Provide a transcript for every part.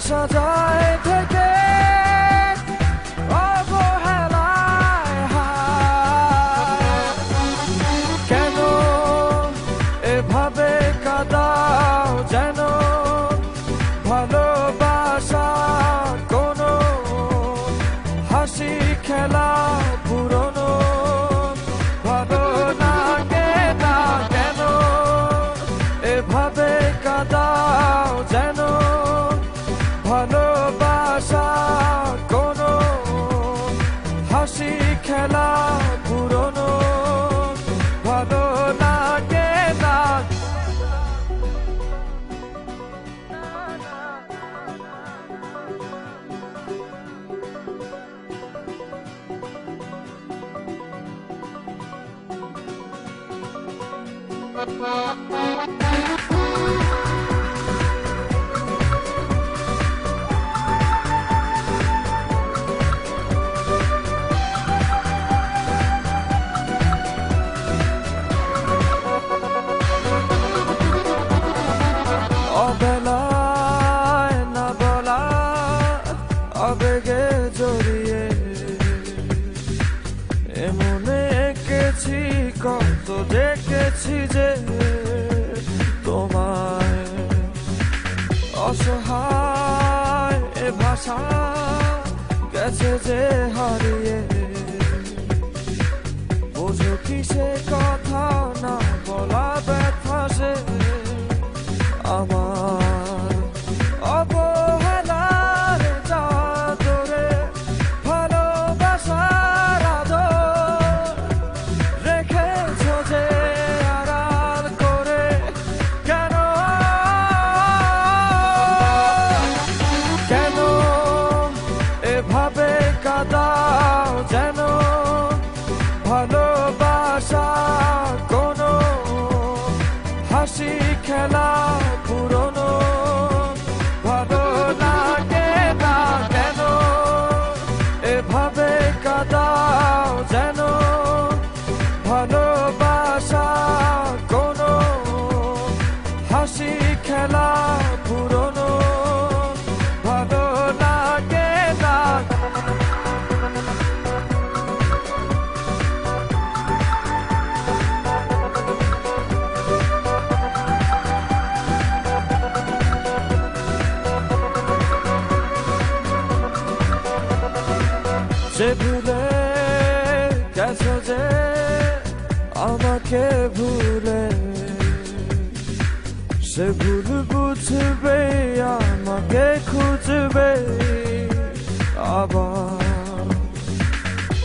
ভালোবাসা যায় থেকে অবহেলায় হায়। কেন এভাবে কাঁদাও যেন ভালোবাসা কোনো হাসি খেলা পুরনো ভালো লাগে না। কেন এভাবে কাঁদাও যেন ভালোবাসা কোনো হাসি খেলা পুরনো ভালো লাগে না। অবেলায় না বলা আবেগে জড়িয়ে এমনে এঁকেছি কত দেখেছি যে তোমায় অসহায় এ ভাষা গেছে যে হারিয়ে বোঝো কি সে কথা না বলা ব্যথা সে আমার অবহেলার চাদরে ভালোবাসার আদর রেখেছ যে আড়াল করে। কেন কেন এভাবে কাঁদাও যেন ভালোবাসা কোনো হাসি খেলা পুরনো ভালো লাগে না। কেন এভাবে কাঁদাও যেন ভালোবাসা কোনো হাসি খেলা পুরনো ভালো লাগে না। যে ভুলে গেছো যে আমাকে ভুলে সে ভুল বুঝবে আমাকে খুঁজবে আবার।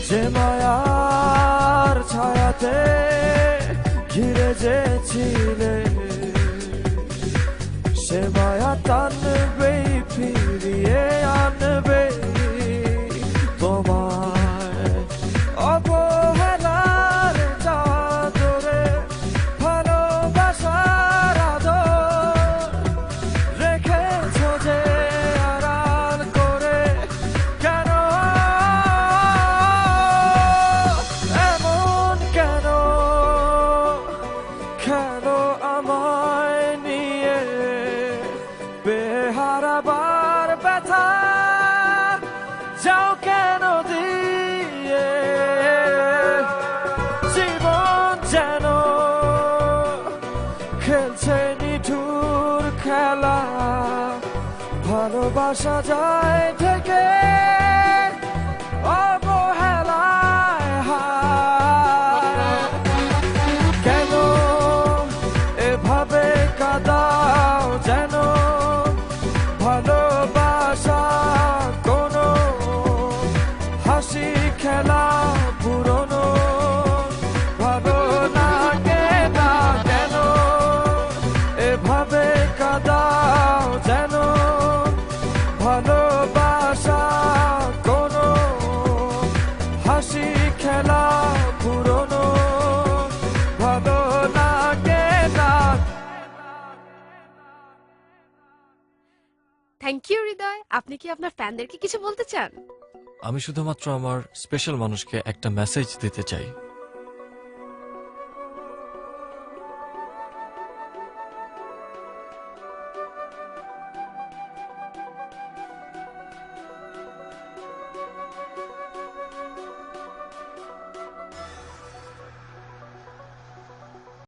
যে মায়ার ছায়াতে ঘিরে যে ছিলে সে মায়া টানবে ফিরিয়ে আনবে তোমায় অবহেলার চাদরে ভালোবাসার আদর রেখেছ যে আড়াল করে। কেন এমন কেন কেন আমায় নিয়ে বেহারাবার ব্যথা যাও কেন দিয়ে জীবন যেন খেলছে নিঠুর খেলা ভালোবাসা যায় থেকে অবহেলায় হায়। কেন এভাবে কাঁদাও যেন ভালোবাসা কোনো হাসি খেলা পুরনো ভালো লাগে না। কেন এভাবে কাঁদাও যেন ভালোবাসা কোনো হাসি খেলা পুরনো ভালো লাগে না। থ্যাংক ইউ হৃদয়। আপনি কি আপনার ফ্যানদেরকে কিছু বলতে চান? আমি শুধুমাত্র আমার স্পেশাল মানুষকে একটা মেসেজ দিতে চাই।